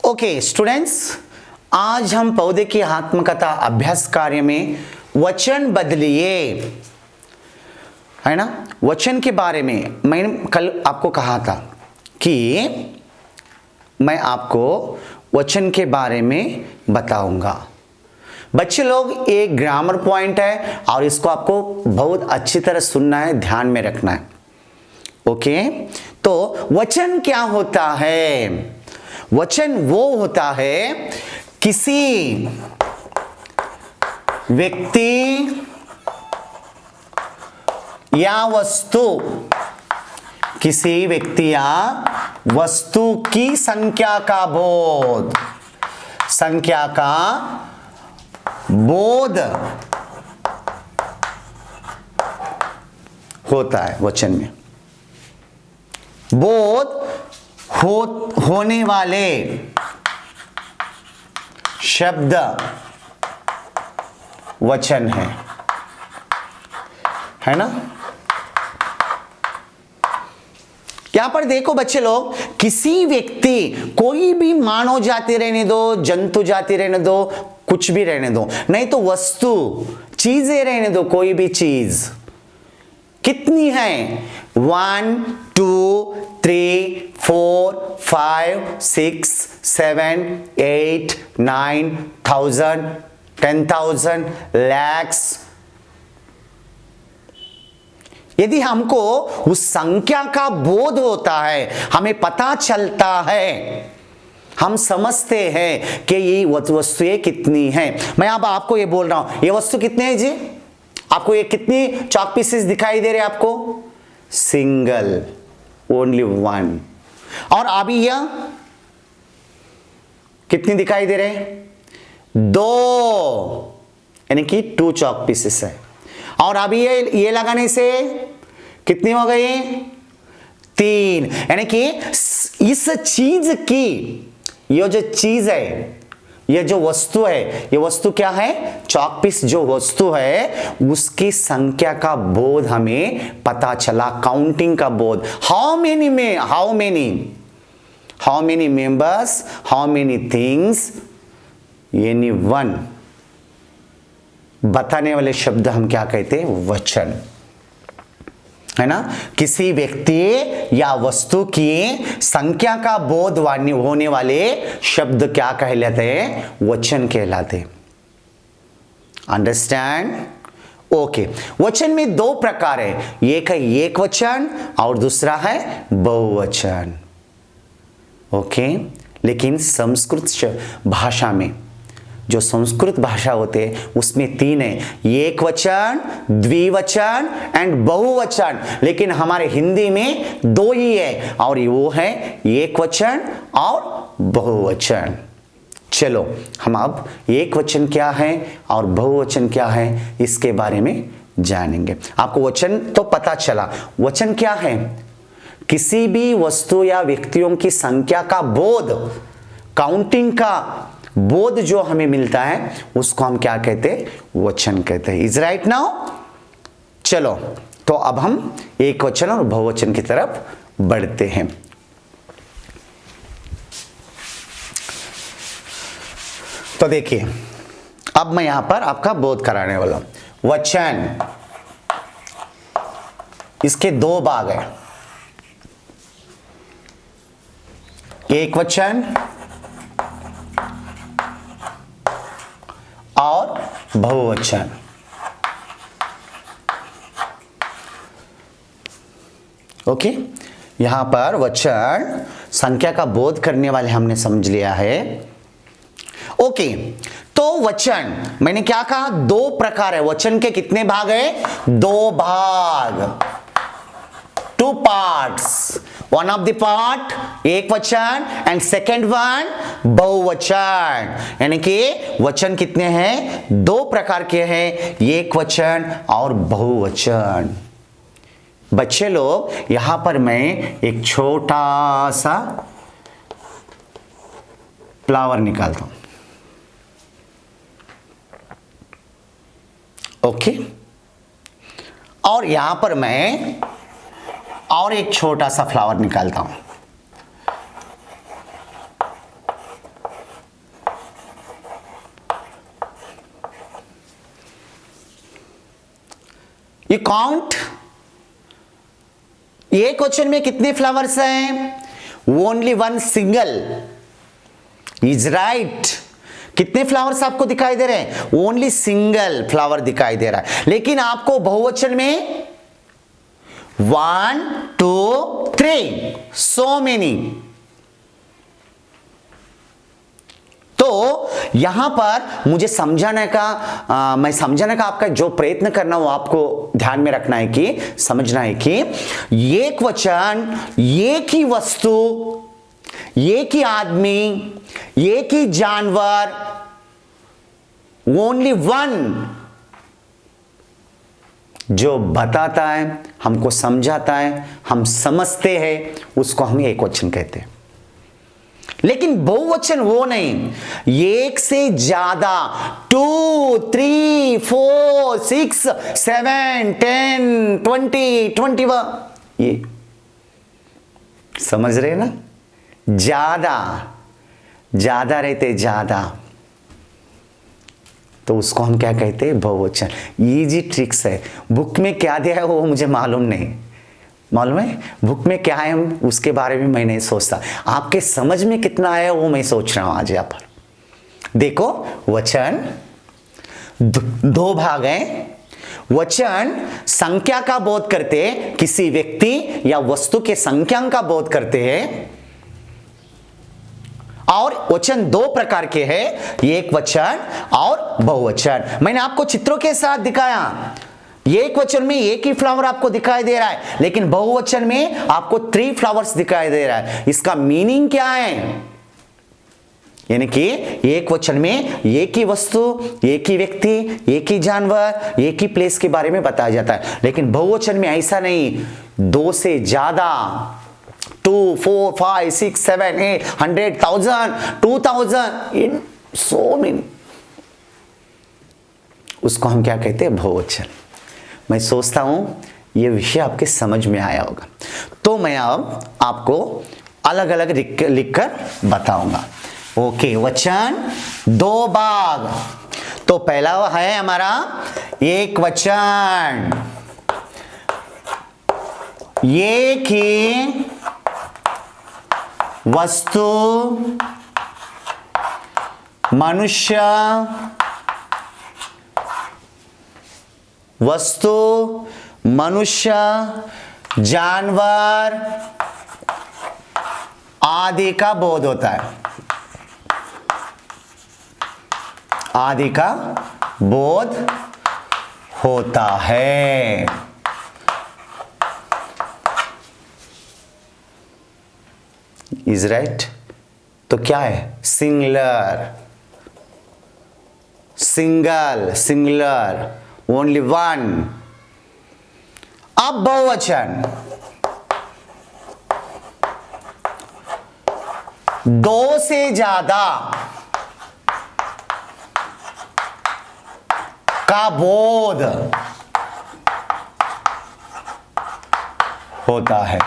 Okay students, आज हम पौधे की आत्मकथा अभ्यास कार्य में वचन बदलिए, है ना। वचन के बारे में मैंने कल आपको कहा था कि मैं आपको वचन के बारे में बताऊंगा। बच्चे लोग, एक ग्रामर पॉइंट है और इसको आपको बहुत अच्छी तरह सुनना है, ध्यान में रखना है। ओके, तो वचन क्या होता है? वचन वो होता है किसी व्यक्ति या वस्तु, किसी व्यक्ति या वस्तु की संख्या का बोध, संख्या का बोध होता है वचन में। बोध होने वाले शब्द वचन है ना। यहां पर देखो बच्चे लोग, किसी व्यक्ति, कोई भी मानव जाति रहने दो, जंतु जाति रहने दो, कुछ भी रहने दो, नहीं तो वस्तु, चीजें रहने दो, कोई भी चीज कितनी है? 1 2 3 4 5 6 7 8 9 1000 10,000 lakhs। यदि हमको उस संख्या का बोध होता है, हमें पता चलता है, हम समझते हैं कि ये वस्तुएं कितनी हैं। मैं अब आपको ये बोल रहा हूं, ये वस्तु कितने हैं जी? आपको ये कितनी चॉक पीसेस दिखाई दे रहे हैं आपको? Single, only one. और अभी यह कितनी दिखाई दे रहे हैं? 2, यानी कि 2 चॉक पीसेस है। और अभी ये लगाने से कितनी हो गई? 3, यानी कि इस चीज की, ये जो चीज है, ये जो वस्तु है, ये वस्तु क्या है? चॉक पीस जो वस्तु है, उसकी संख्या का बोध हमें पता चला, काउंटिंग का बोध। How many members, how many things, यानी वन बताने वाले शब्द हम क्या कहते हैं? वचन, है ना। किसी व्यक्ति या वस्तु की संख्या का बोध होने वाले शब्द क्या कहलाते हैं? वचन कहलाते। अंडरस्टैंड? ओके, वचन में 2 प्रकार है, एक है एक वचन और दूसरा है बहुवचन। ओके, लेकिन संस्कृत भाषा में, जो संस्कृत भाषा होते हैं उसमें 3 है, एक वचन, द्विवचन एंड बहुवचन। लेकिन हमारे हिंदी में 2 ही है, और वो है एक वचन और बहुवचन। चलो हम अब एक वचन क्या है और बहुवचन क्या है इसके बारे में जानेंगे। आपको वचन तो पता चला, वचन क्या है? किसी भी वस्तु या व्यक्तियों की संख्या का बोध, काउंटिंग का बोध जो हमें मिलता है, उसको हम क्या कहते हैं? वचन कहते हैं। Is right now? चलो, तो अब हम एक वचन और बहुवचन की तरफ बढ़ते हैं। तो देखिए, अब मैं यहां पर आपका बोध कराने वाला हूं। वचन, इसके 2 भाग है, एक वचन और बहुवचन। ओके, यहां पर वचन संख्या का बोध करने वाले हमने समझ लिया है। ओके, तो वचन मैंने क्या कहा? 2 प्रकार है। वचन के कितने भाग है? 2 भाग, 2 parts. One of the part एक वचन एंड सेकेंड वन बहुवचन। यानी कि वचन कितने हैं? 2 प्रकार के हैं, एक वचन और बहुवचन। बच्चे लोग, यहां पर मैं एक छोटा सा फ्लावर निकालता हूं। ओके, और यहां पर मैं और एक छोटा सा फ्लावर निकालता हूं। यू काउंट, एक क्वेश्चन में कितने फ्लावर्स हैं? Only one single is right. कितने फ्लावर्स आपको दिखाई दे रहे हैं? ओनली सिंगल फ्लावर दिखाई दे रहा है। लेकिन आपको बहुवचन में 1 2 3 सो मेनी। तो यहां पर मुझे समझाने का मैं समझाने का आपका जो प्रयत्न करना वो आपको ध्यान में रखना है कि समझना है कि एक वचन, एक ही वस्तु, एक ही आदमी, एक ही जानवर, ओनली वन जो बताता है, हमको समझाता है, हम समझते हैं, उसको हम एक वचन कहते हैं। लेकिन बहुवचन वो नहीं, एक से ज्यादा 2 3 4 6 7 10 20 21, ये समझ रहे ना? ज्यादा ज्यादा रहते, ज्यादा, तो उसको हम क्या कहते हैं? बहुवचन। इजी ट्रिक्स है। बुक में क्या दिया है वो मुझे मालूम नहीं, मालूम है बुक में क्या है उसके बारे में मैं नहीं सोचता, आपके समझ में कितना आया वो मैं सोच रहा हूं आज। यहां पर देखो, वचन दो भाग हैं। वचन संख्या का बोध करते हैं, किसी व्यक्ति या वस्तु के संख्या का बोध करते हैं। और वचन दो प्रकार के हैं, एक वचन और बहुवचन। मैंने आपको चित्रों के साथ दिखाया। एक वचन में एक ही फ्लावर आपको दिखाई दे रहा है, लेकिन बहुवचन में आपको 3 फ्लावर्स दिखाई दे रहा है। इसका मीनिंग क्या है? यानी कि एक वचन में एक ही वस्तु, एक ही व्यक्ति, एक ही जानवर, एक ही प्लेस के बारे में बताया जाता है। लेकिन बहुवचन में ऐसा नहीं, 2 से ज्यादा, 2 4 5 6 7 8 100 1000 2000 इन सो मेनी, उसको हम क्या कहते हैं? बहुवचन। मैं सोचता हूं यह विषय आपके समझ में आया होगा। तो मैं अब आपको अलग अलग लिखकर बताऊंगा। ओके, वचन दो भाग। तो पहला है हमारा एक वचन, एक ही वस्तु, मनुष्य, वस्तु, मनुष्य, जानवर आदि का बोध होता है, आदि का बोध होता है। Is right? तो क्या है? Singular, single, singular, only one. अब बहुवचन, 2 से ज्यादा का बोध होता है।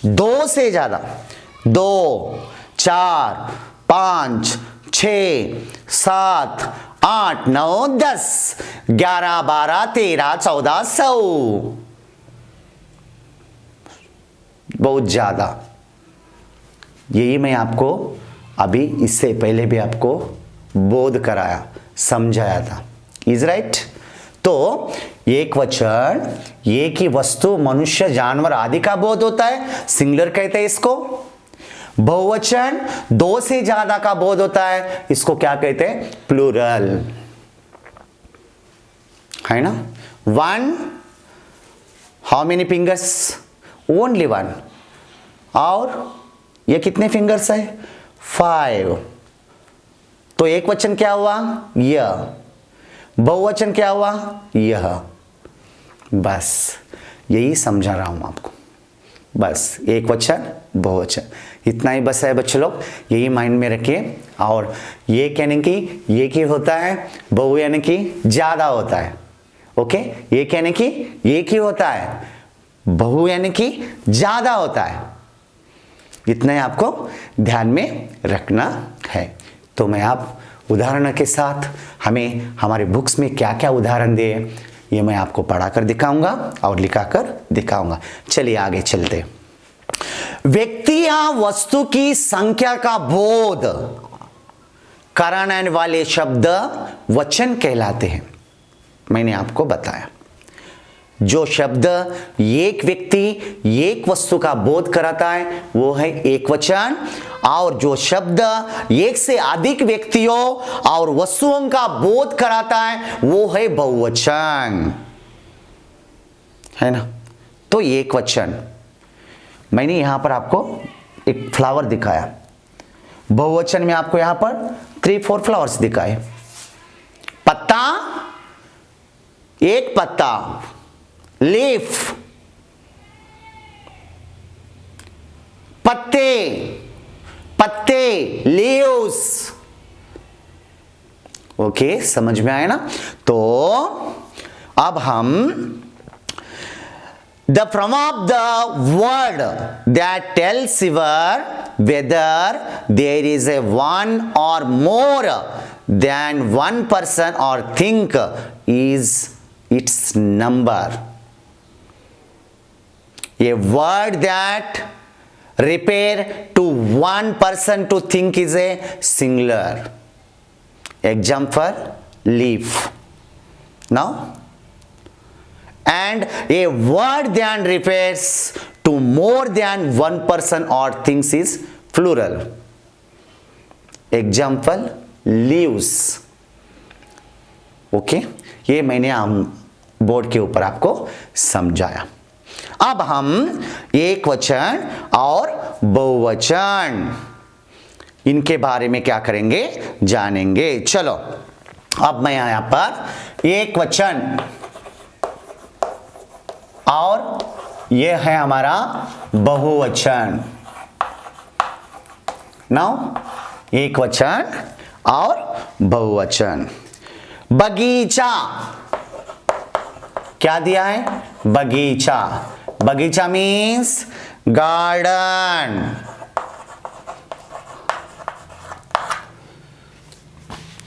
2 से ज्यादा, 2 4 5 6 7 8 9 10 11 12 13 14 100, बहुत ज्यादा। यही मैं आपको अभी इससे पहले भी आपको बोध कराया, समझाया था। Is right? तो एक वचन, एक ही वस्तु, मनुष्य, जानवर आदि का बोध होता है, सिंगुलर कहते हैं इसको। बहुवचन 2 से ज्यादा का बोध होता है, इसको क्या कहते हैं? प्लूरल, है ना? 1, हाउ मेनी फिंगर्स? ओनली 1। और ये कितने फिंगर्स है? 5। तो एक वचन क्या हुआ? यह। बहुवचन क्या हुआ? यह। बस यही समझा रहा हूं आपको। बस एक वचन, बहुवचन, इतना ही बस है बच्चे लोग, यही माइंड में रखिए। और ये कहने की ये की होता है, बहु यानी कि ज्यादा होता है। ओके, ये कहने की एक ही होता है, बहु यानी कि ज्यादा होता है। इतना ही आपको ध्यान में रखना है। तो मैं आप उदाहरण के साथ हमें हमारे बुक्स में क्या क्या उदाहरण दिए ये मैं आपको पढ़ाकर दिखाऊंगा और लिखाकर दिखाऊंगा। चलिए आगे चलते। व्यक्ति या वस्तु की संख्या का बोध कराने वाले शब्द वचन कहलाते हैं। मैंने आपको बताया जो शब्द एक व्यक्ति एक वस्तु का बोध कराता है वो है एक वचन, और जो शब्द एक से अधिक व्यक्तियों और वस्तुओं का बोध कराता है वो है बहुवचन, है ना। तो एक वचन, मैंने यहां पर आपको एक फ्लावर दिखाया, बहुवचन में आपको यहां पर 3-4 फ्लावर्स दिखाए। पत्ता, एक पत्ता, लीफ, पत्ते, पत्ते, लीव्स। ओके, समझ में आया ना। तो अब हम the from of the word that tells your whether there is a one or more than one person or thing is its number. A word that refer to one person to think is a singular. Example, leaf. Now, and a word that refers to more than one person or things is plural. Example, leaves. Okay, ये मैंने board के ऊपर आपको समझाया। अब हम एक वचन और बहुवचन इनके बारे में क्या करेंगे, जानेंगे। चलो, अब मैं यहां पर एक वचन और यह है हमारा बहुवचन। नाउ एक वचन और बहुवचन। बगीचा, क्या दिया है, बगीचा। बगीचा मीन्स गार्डन।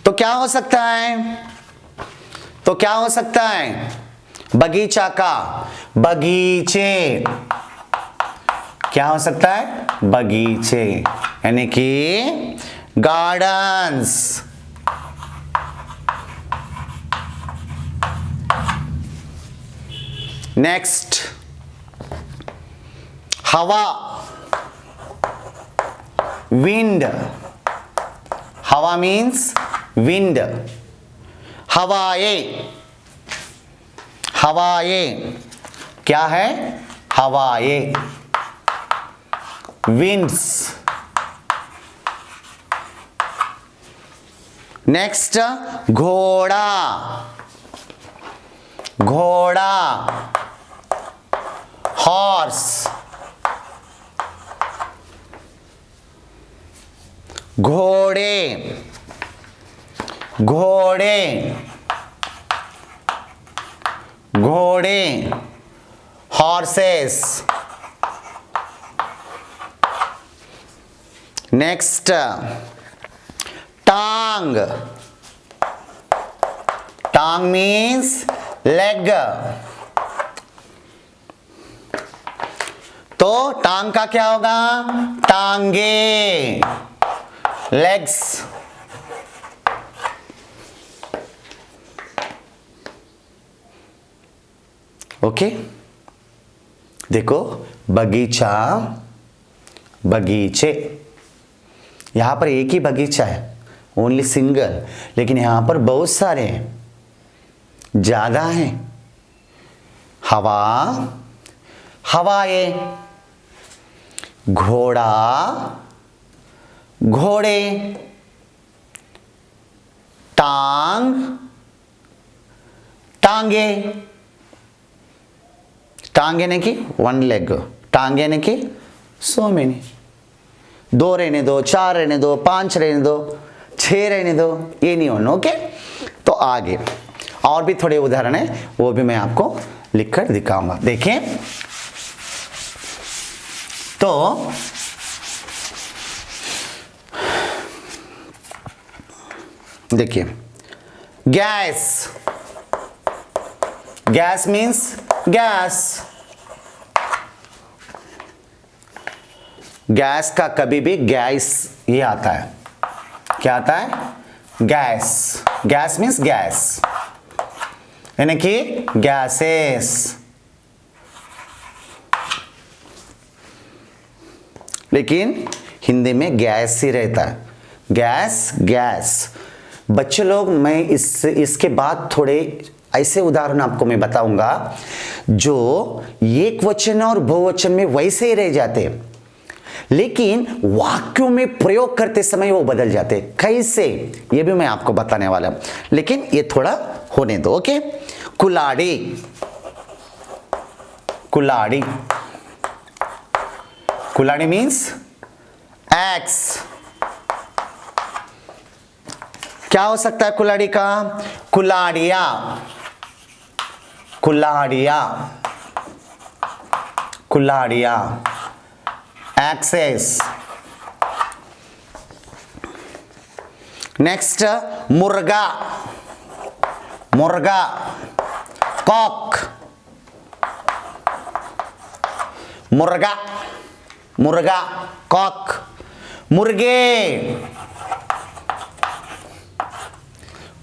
तो क्या हो सकता है, तो क्या हो सकता है बगीचा का, बगीचे। क्या हो सकता है, बगीचे, यानी कि गार्डन्स। नेक्स्ट, हवा, विंड। हवा मीन्स विंड। हवाएं, हवाएं, क्या है, हवाएं, विंड्स। नेक्स्ट, घोड़ा, घोड़ा, हॉर्स, घोड़े, घोड़े, घोड़े, हॉर्सेस। नेक्स्ट, टांग। टांग मीन्स लेग। तो टांग का क्या होगा, टांगे, लेग्स। ओके, देखो, बगीचा, बगीचे। यहां पर एक ही बगीचा है, ओनली सिंगल, लेकिन यहां पर बहुत सारे हैं, ज्यादा हैं। हवा, हवाएं, घोड़ा, घोड़े, टांग, टांगे। टांग यानी कि 1 लेग, टांग यानी कि सो मेनी। 2 रहने दो, 4 रहने दो, 5 रहने दो, 6 रहने दो, ये नहीं होना। ओके, तो आगे और भी थोड़े उदाहरण है, वो भी मैं आपको लिखकर दिखाऊंगा। देखें तो देखिए, gas, gas means gas. Gas का कभी भी गैस ये आता है, क्या आता है? गैस। गैस मीन्स गैस, यानी कि गैसेस। लेकिन हिंदी में गैस ही रहता है, गैस गैस। बच्चे लोग, मैं इसके बाद थोड़े ऐसे उदाहरण आपको मैं बताऊंगा जो एक वचन और बहुवचन में वैसे ही रह जाते हैं, लेकिन वाक्यों में प्रयोग करते समय वो बदल जाते। कैसे, ये भी मैं आपको बताने वाला हूं, लेकिन ये थोड़ा होने दो। ओके, कुल्हाड़ी, कुल्हाड़ी, कुल्हाड़ी मीन्स एक्स। क्या हो सकता है कुल्हाड़ी का? कुल्हाड़िया, कुल्हाड़िया, कुल्हाड़िया, एक्सेस। नेक्स्ट, मुर्गा, मुर्गा, कॉक, मुर्गा, मुर्गा, कॉक, मुर्गे,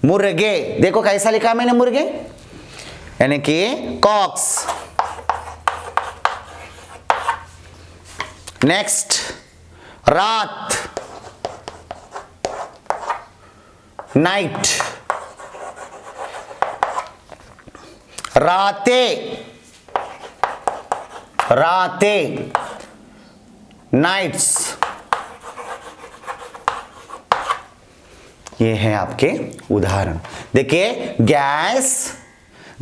मुर्गे। देखो कैसा लिखा मैंने मुर्गे, यानी कि कॉक्स। नेक्स्ट, रात, नाइट, राते, राते, नाइट्स। ये है आपके उदाहरण। देखिए, गैस,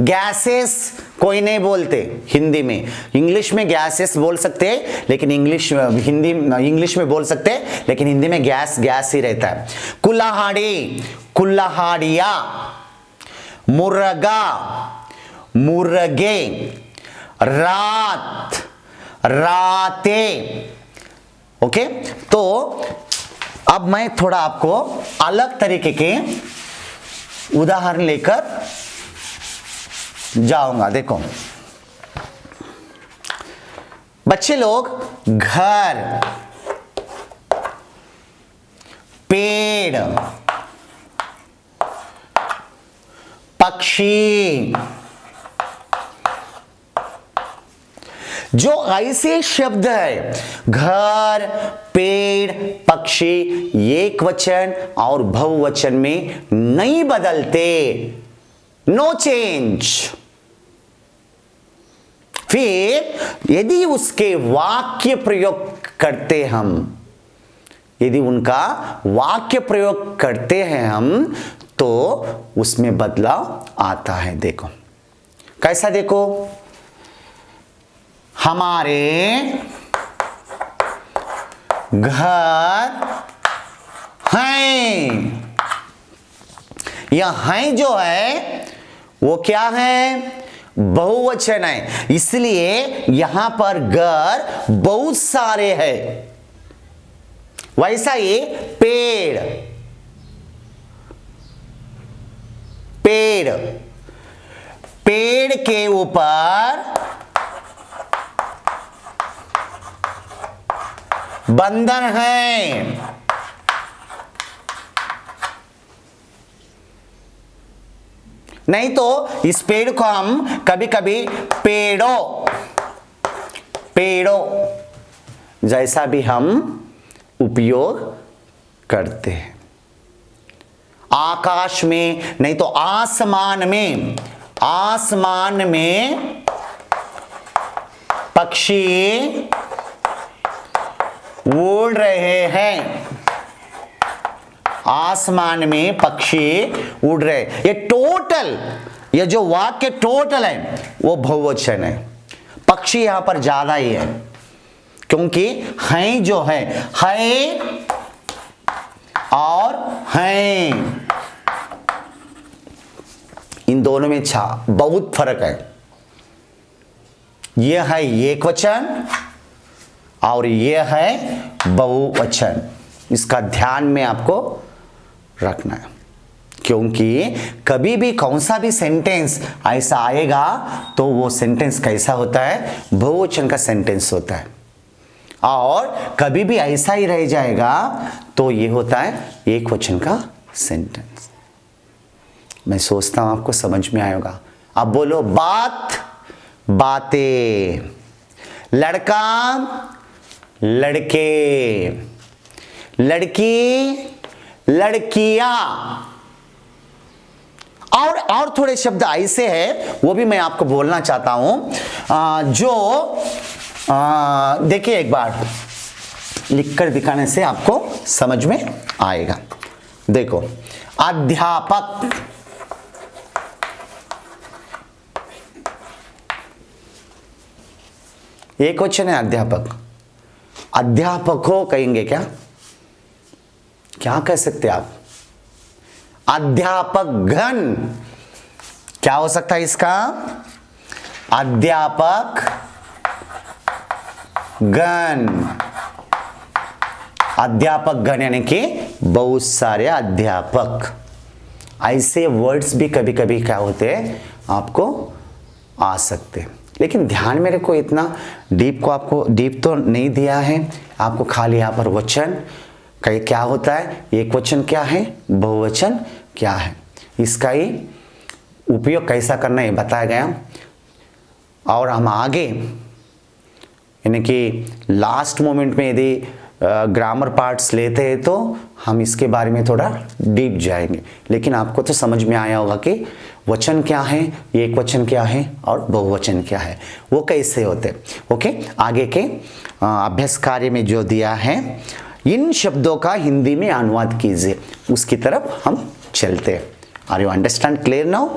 गैसेस कोई नहीं बोलते हिंदी में। इंग्लिश में गैसेस बोल सकते हैं, लेकिन इंग्लिश में बोल सकते हैं, लेकिन हिंदी में गैस गैस ही रहता है। कुल्हाड़ी, कुल्हाड़िया, मुर्गा, मुर्गे, रात, राते। ओके, तो अब मैं थोड़ा आपको अलग तरीके के उदाहरण लेकर जाऊंगा। देखो बच्चे लोग, घर, पेड़, पक्षी, जो ऐसे शब्द है घर, पेड़, पक्षी, एक वचन और बहुवचन में नहीं बदलते, नो चेंज। फिर यदि उसके वाक्य प्रयोग करते हम, यदि उनका वाक्य प्रयोग करते हैं हम, तो उसमें बदलाव आता है। देखो कैसा, देखो, हमारे घर हैं। यह हैं जो है वो क्या है? बहुवचन है, इसलिए यहां पर घर बहुत सारे हैं। वैसा ही पेड़, पेड़, पेड़ के ऊपर बंदर हैं। नहीं तो इस पेड़ को हम कभी कभी पेड़ों, पेड़ों जैसा भी हम उपयोग करते हैं। आकाश में, नहीं तो आसमान में, आसमान में पक्षी उड़ रहे हैं। आसमान में पक्षी उड़ रहे, ये टोटल, ये जो वाक्य टोटल है वो बहुवचन है। पक्षी यहां पर ज्यादा ही है, क्योंकि हैं जो है और हैं, इन दोनों में बहुत फर्क है। यह है एक वचन और यह है बहुवचन। इसका ध्यान में आपको रखना है। क्योंकि कभी भी कौन सा भी सेंटेंस ऐसा आएगा तो वो सेंटेंस कैसा होता है, बहुवचन का सेंटेंस होता है, और कभी भी ऐसा ही रह जाएगा तो ये होता है एक वचन का सेंटेंस। मैं सोचता हूं आपको समझ में आएगा। अब बोलो, बात बातें, लड़का लड़के, लड़की लड़कियां, और थोड़े शब्द ऐसे हैं वो भी मैं आपको बोलना चाहता हूं, जो देखिए एक बार लिखकर दिखाने से आपको समझ में आएगा। देखो, अध्यापक, एक वचन है अध्यापक। अध्यापकों कहेंगे क्या, क्या कह सकते आप? अध्यापक गण, क्या हो सकता है इसका? अध्यापक गण, अध्यापक गण यानी कि बहुत सारे अध्यापक। ऐसे वर्ड्स भी कभी कभी क्या होते हैं आपको आ सकते हैं, लेकिन ध्यान मेरे को इतना डीप तो नहीं दिया है आपको। खाली यहाँ पर वचन क्या होता है, एक वचन क्या है, बहुवचन क्या है, इसका ही उपयोग कैसा करना है बताया गया। और हम आगे यानी कि लास्ट मोमेंट में यदि ग्रामर पार्ट्स लेते हैं तो हम इसके बारे में थोड़ा डीप जाएंगे, लेकिन आपको तो समझ में आया होगा कि वचन क्या है, एक वचन क्या है और बहुवचन क्या है, वो कैसे होते हैं। ओके, आगे के अभ्यास कार्य में जो दिया है, इन शब्दों का हिंदी में अनुवाद कीजिए, उसकी तरफ हम चलते हैं। Are you understand clear now?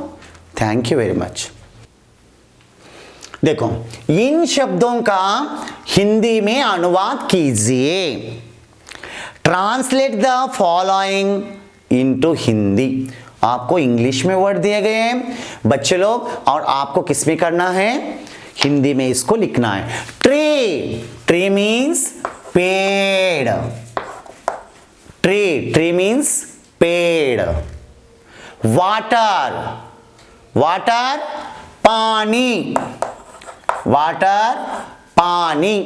Thank you very much. देखो, इन शब्दों का हिंदी में अनुवाद कीजिए। Translate the following into Hindi. आपको इंग्लिश में वर्ड दिए गए हैं बच्चे लोग, और आपको किस में करना है, हिंदी में इसको लिखना है। ट्री, ट्री मीन्स पेड़, ट्री, ट्री मीन्स पेड़। वाटर, वाटर पानी, वाटर पानी,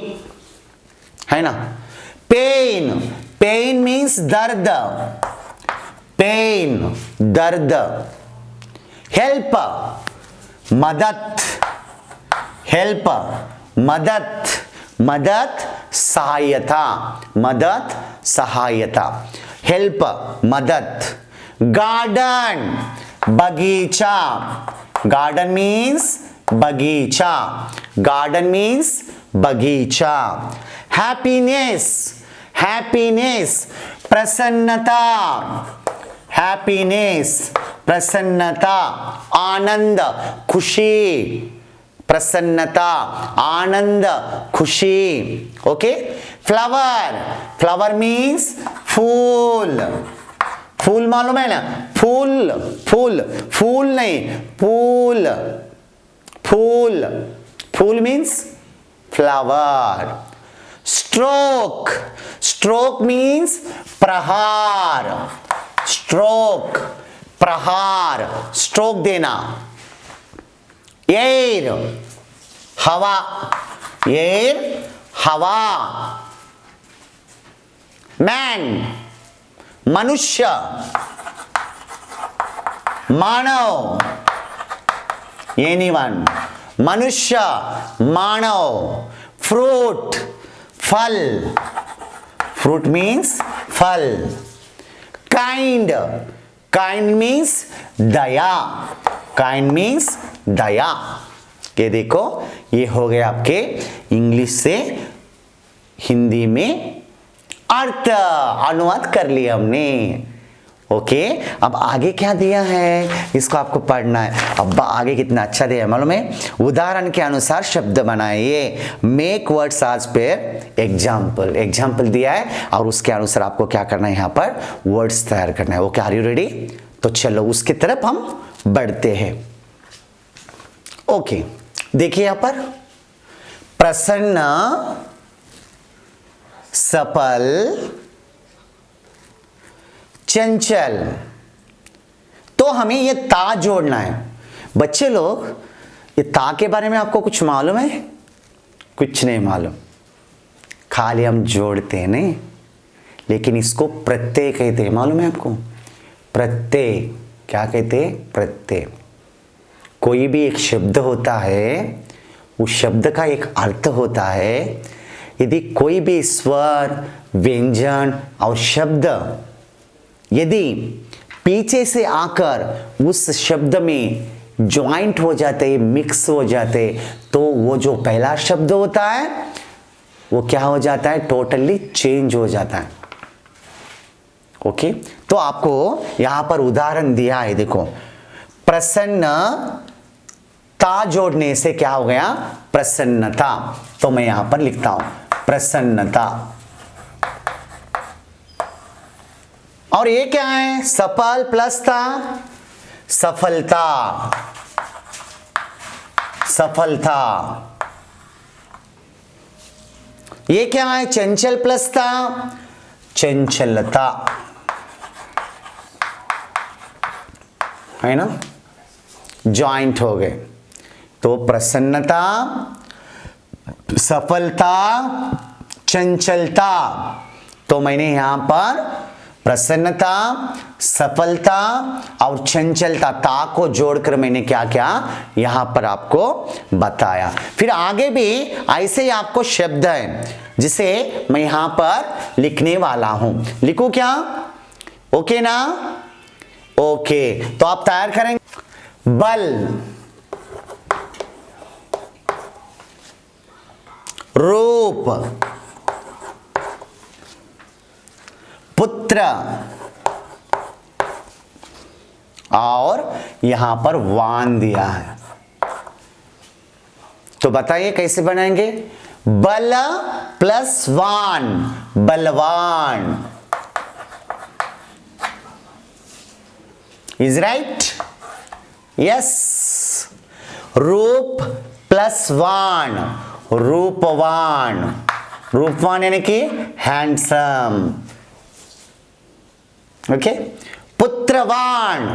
है ना। पेन, पेन मीन्स दर्द, पेन दर्द। हेल्प, मदद, हेल्प मदद, मदद सहायता, मदद सहायता, हेल्प मदद। गार्डन, बगीचा, गार्डन मीन्स बगीचा, गार्डन मीन्स बगीचा। हैप्पीनेस, हैप्पीनेस प्रसन्नता, हैप्पीनेस प्रसन्नता। आनंद, खुशी, प्रसन्नता, आनंद, खुशी। ओके। फ्लावर, फ्लावर मीन्स फूल, फूल मालूम है ना, फूल, फूल, फूल नहीं, फूल, फूल, फूल means flower. Stroke, stroke means प्रहार, स्ट्रोक प्रहार, स्ट्रोक देना। एयर, हवा, एयर हवा। मैन, मनुष्य, मानव, एनीवन, मनुष्य, मानव। फ्रूट, फल, फ्रूट मीन्स फल। काइंड, काइंड मीन्स दया, काइंड मीन्स दया। ये देखो, ये हो गया आपके इंग्लिश से हिंदी में अर्थ अनुवाद कर लिया हमने। ओके, अब आगे क्या दिया है इसको आपको पढ़ना है। अब आगे कितना अच्छा दिया है मालूम है। उदाहरण के अनुसार शब्द बनाइए। Make words as per example, example दिया है और उसके अनुसार आपको क्या करना है, यहाँ पर वर्ड्स तैयार करना है। Okay, are you ready? तो चलो उसकी तरफ हम बढ़ते हैं। ओके, देखिए यहाँ पर प्रसन्न, सफल, चंचल, तो हमें ये ता जोड़ना है। बच्चे लोग, ये ता के बारे में आपको कुछ मालूम है? कुछ नहीं मालूम, खाली हम जोड़ते हैं नहीं, लेकिन इसको प्रत्यय कहते हैं। मालूम है आपको? प्रत्यय क्या कहते हैं? प्रत्यय। कोई भी एक शब्द होता है, उस शब्द का एक अर्थ होता है। यदि कोई भी स्वर, व्यंजन और शब्द यदि पीछे से आकर उस शब्द में ज्वाइंट हो जाते, मिक्स हो जाते, तो वो जो पहला शब्द होता है वो क्या हो जाता है? टोटली चेंज हो जाता है। ओके, तो आपको यहां पर उदाहरण दिया है, देखो। प्रसन्न ता जोड़ने से क्या हो गया? प्रसन्नता। तो मैं यहां पर लिखता हूं प्रसन्नता। और ये क्या है? सफल प्लस था, सफलता। सफलता। ये क्या है? चंचल प्लस था, चंचलता, है ना? ज्वाइंट हो गए। तो प्रसन्नता, सफलता, चंचलता। तो मैंने यहां पर प्रसन्नता, सफलता और चंचलता, ता को जोड़कर मैंने क्या क्या यहां पर आपको बताया। फिर आगे भी ऐसे ही आपको शब्द है जिसे मैं यहां पर लिखने वाला हूं। लिखूं क्या? ओके ना? ओके, तो आप तैयार करेंगे। बल, रूप, पुत्र, और यहां पर वान दिया है। तो बताइए कैसे बनाएंगे? बल प्लस वान, बलवान। Is right? यस। रूप प्लस वान, रूपवान। रूपवान यानी कि हैंडसम। ओके। पुत्रवान,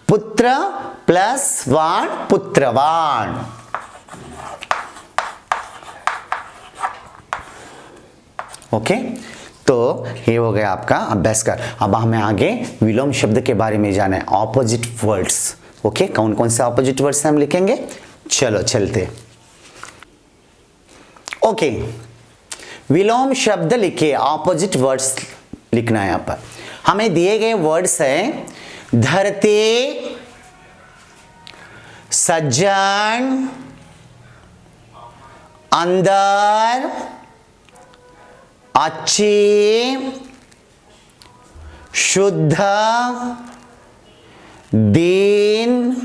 पुत्र प्लस वान, पुत्रवान। ओके, तो ये हो गया आपका अभ्यास कर। अब हमें आगे विलोम शब्द के बारे में जाना है, ऑपोजिट वर्ड्स। ओके, कौन कौन से ऑपोजिट वर्ड्स हम लिखेंगे? चलो चलते। ओके, विलोम शब्द लिखिए, ऑपोजिट वर्ड्स लिखना है। यहाँ पर हमें दिए गए वर्ड्स हैं धरती, सज्जन, अंदर, अच्छी, शुद्ध, दीन,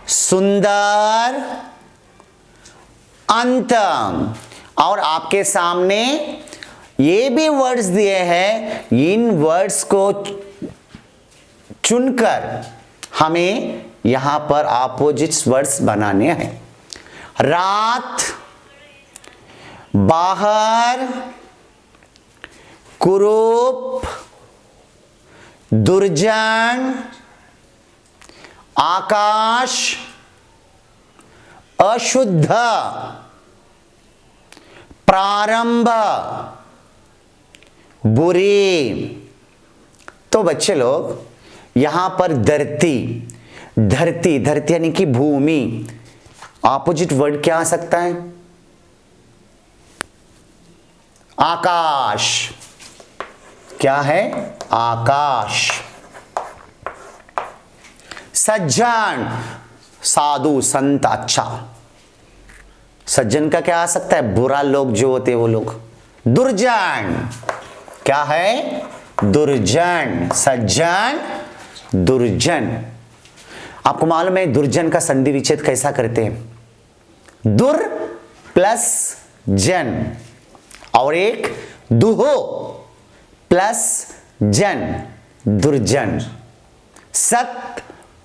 सुंदर, अंत। और आपके सामने ये भी वर्ड्स दिए हैं, इन वर्ड्स को चुनकर हमें यहां पर ऑपोजिट्स वर्ड्स बनाने हैं। रात, बाहर, कुरूप, दुर्जन, आकाश, अशुद्ध, प्रारंभ, बुरी। तो बच्चे लोग यहां पर धरती, धरती, धरती यानी कि भूमि, ऑपोजिट वर्ड क्या आ सकता है? आकाश। क्या है? आकाश। सज्जन, साधु, संत, अच्छा। सज्जन का क्या आ सकता है? बुरा लोग जो होते हैं वो लोग। दुर्जन, क्या है? दुर्जन। सज्जन, दुर्जन। आपको मालूम है दुर्जन का संधि विच्छेद कैसा करते हैं? दुर प्लस जन, और एक दुहो प्लस जन, दुर्जन। सत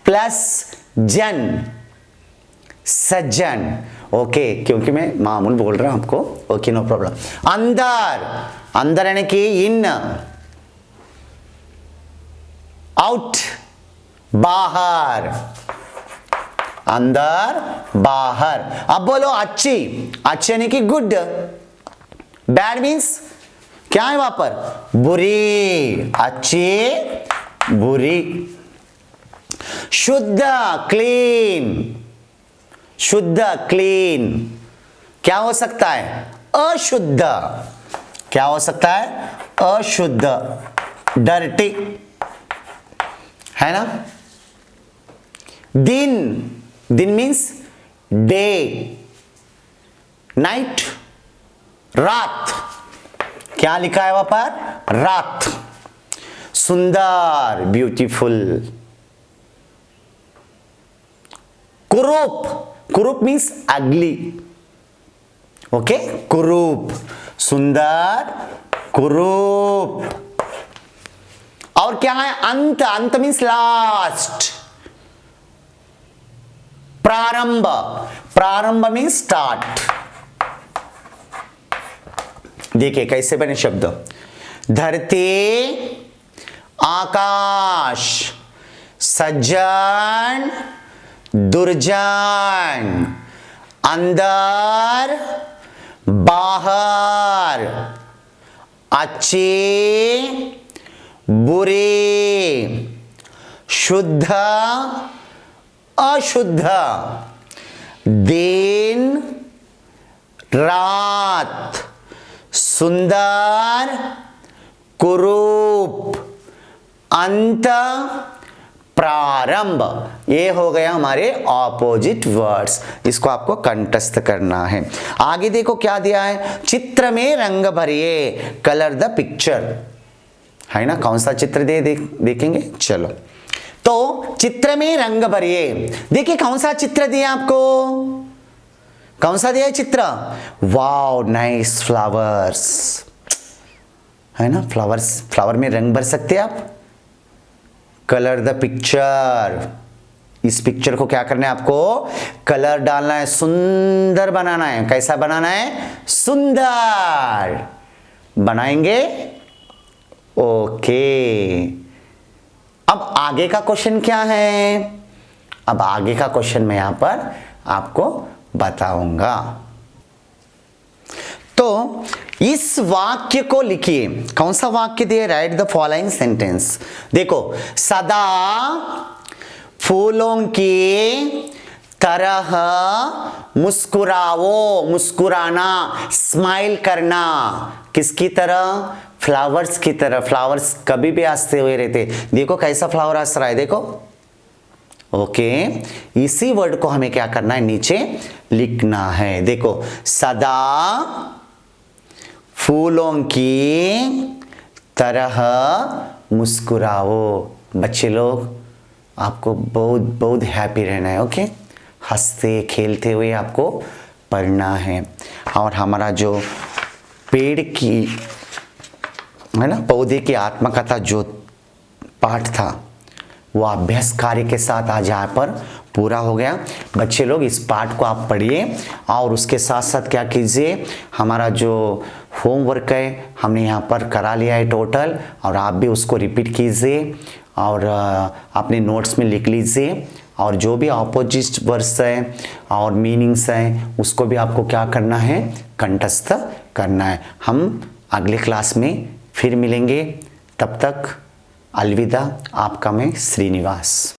प्लस जन, सज्जन। ओके, क्योंकि मैं मामूल बोल रहा हूं आपको। Okay, no problem. अंदर, अंदर यानी कि इन, आउट बाहर, अंदर बाहर। अब बोलो अच्छी, अच्छी यानी कि गुड, बैड मीन्स क्या है वहां पर, बुरी, अच्छी बुरी। शुद्ध क्लीन, शुद्ध क्लीन। क्या हो सकता है, अशुद्ध, क्या हो सकता है, अशुद्ध, डर्टी, है ना। दिन, दिन मीन्स डे, नाइट, रात, क्या लिखा है वहां पर, रात। सुंदर, ब्यूटीफुल। कुरूप, कुरूप मीन्स अगली, ओके, कुरूप, सुंदर, कुरूप। और क्या है, अंत, अंत मीन्स लास्ट। प्रारंभ, प्रारंभ मीन्स स्टार्ट। देखिए कैसे बने शब्द, धरती, आकाश, सज्जन, दुर्जन, अंदर, बाहर, अच्छी, बुरी, शुद्ध, अशुद्ध, दिन, रात, सुंदर, कुरूप, अंत, प्रारंभ। ये हो गया हमारे ऑपोजिट वर्ड्स, इसको आपको कंठस्थ करना है। आगे देखो क्या दिया है, चित्र में रंग भरिए, कलर द पिक्चर, है ना। कौन सा चित्र देखेंगे, चलो। तो चित्र में रंग भरिए, देखिए कौन सा चित्र दिया आपको, कौन सा दिया है चित्र, वाओ नाइस, फ्लावर्स, है ना। फ्लावर्स, फ्लावर में रंग भर सकते हैं आप। कलर द पिक्चर, इस पिक्चर को क्या करना है आपको, कलर डालना है, सुंदर बनाना है। कैसा बनाना है, सुंदर बनाएंगे, ओके। अब आगे का क्वेश्चन क्या है, अब आगे का क्वेश्चन मैं यहां पर आपको बताऊंगा। तो इस वाक्य को लिखिए, कौन सा वाक्य दिए, राइट द फॉलोइंग सेंटेंस। देखो, सदा फूलों की तरह मुस्कुराओ, मुस्कुराना, स्माइल करना, किसकी तरह, फ्लावर्स की तरह। फ्लावर्स कभी भी हंसते हुए रहते, देखो कैसा फ्लावर हंस रहा है, देखो, ओके। इसी वर्ड को हमें क्या करना है, नीचे लिखना है। देखो, सदा फूलों की तरह मुस्कुराओ। बच्चे लोग, आपको बहुत बहुत हैप्पी रहना है, ओके। हंसते खेलते हुए आपको पढ़ना है। और हमारा जो पेड़ की, है ना, पौधे की आत्मकथा जो पाठ था, वो अभ्यास कार्य के साथ आज यहाँ पर पूरा हो गया। बच्चे लोग, इस पाठ को आप पढ़िए और उसके साथ साथ क्या कीजिए, हमारा जो होमवर्क है हमने यहाँ पर करा लिया है टोटल, और आप भी उसको रिपीट कीजिए और अपने नोट्स में लिख लीजिए। और जो भी अपोजिट वर्ड्स है और मीनिंग्स हैं, उसको भी आपको क्या करना है, कंठस्थ करना है। हम अगले क्लास में फिर मिलेंगे, तब तक अलविदा। आपका मैं श्रीनिवास।